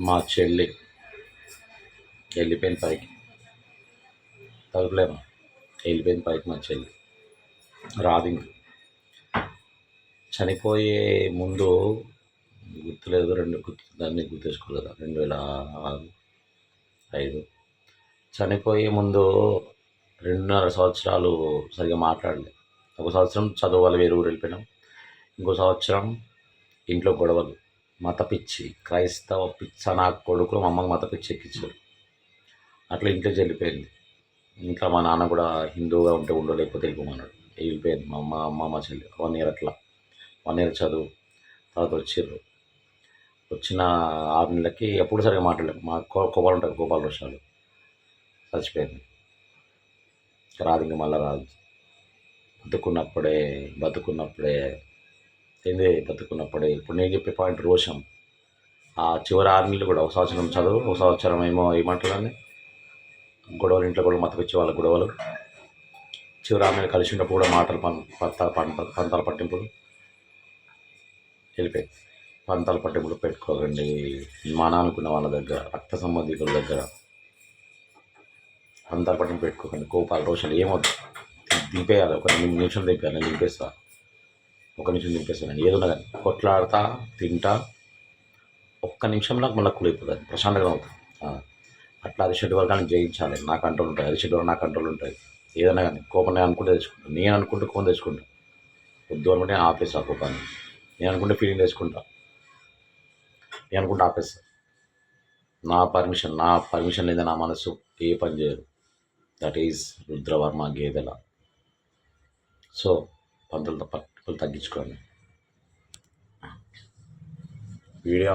మా చెల్లి వెళ్ళిపోయిన పైకి తలుపులేమో వెళ్ళిపోయిన పైకి మా చెల్లి రాదు ఇంక. చనిపోయే ముందు గుర్తులేదు, దాన్ని గుర్తేసుకోలేదు. 2005 చనిపోయే ముందు 2.5 సంవత్సరాలు సరిగ్గా మాట్లాడలేదు. ఒక సంవత్సరం చదువు వల్ల వేరే ఊరు వెళ్ళిపోయినాం. ఇంకో సంవత్సరం ఇంట్లో గొడవలు, మత పిచ్చి, క్రైస్తవ పిచ్చ నా కొడుకులు మా అమ్మకి మత పిచ్చి ఎక్కించారు. అట్లా ఇంట్లో వెళ్ళిపోయింది. ఇంకా మా నాన్న కూడా హిందువుగా ఉంటే ఉండలేకపోతే వెళ్ళిపోమన్నాడు. వెళ్ళిపోయింది మా చెల్లి 1 ఇయర్. అట్లా 1 ఇయర్ చదువు తర్వాత వచ్చిన 6 నెలలకి ఎప్పుడు సరిగా మాట్లాడలేదు. మా కోపాలు ఉంటాయి, కోపాల వర్షాలు. చచ్చిపోయింది. రాదు ఇంక, మళ్ళీ రాదు. బతుకున్నప్పుడే బతుకున్నప్పుడే ఇప్పుడు నేను చెప్పే పాయింట్ రోషం. ఆ చివరి 6 నెలలు కూడా, ఒక సంవత్సరం చదువు, ఒక సంవత్సరం ఏమో ఏమంటారని గొడవలు, ఇంట్లో కూడా మత పిచ్చి వాళ్ళ గొడవలు. చివరి 6 నెలలు కలిసి ఉన్నప్పుడు కూడా మాటలు పంతాల పట్టింపులు. వెళ్ళిపోయింది. పంతాల పట్టింపులు పెట్టుకోకండి మన అనుకున్న వాళ్ళ దగ్గర, రక్త సంబంధికుల దగ్గర పంతాల పట్టింపు పెట్టుకోకండి. కోపాలు రోషాలు ఏమవుతుంది, దింపేయాలి. ఒక నిమిషం దింపేయాలి. నేను దింపేస్తా, ఒక నిమిషం దింపేస్తాను. ఏదన్నా కానీ కొట్లాడతా తింటా, ఒక్క నిమిషంలో మళ్ళీ కూలైపోతుంది, ప్రశాంతంగా అవుతుంది. అట్లా అరిషడ్ వర్గాన్ని జయించాలి. నా కంట్రోల్ ఉంటాయి, అరిషడ్ వర్గం నా కంట్రోల్ ఉంటుంది. ఏదైనా కానీ కోపం నేను అనుకుంటే తెచ్చుకుంటాను. నేను అనుకుంటే కోపం తెచ్చుకుంటాను. వద్దు అనుకుంటే నేను ఆపేస్తా కోపాన్ని. నేను అనుకుంటే ఫీలింగ్ తెచ్చుకుంటా, నేను అనుకుంటే ఆపేస్తా. నా పర్మిషన్ లేదా నా మనసు ఏ పని చేయదు. దట్ ఈజ్ రుద్రవర్మ గేదెల. సో పంతులు తగ్గించుకోండి. వీడియో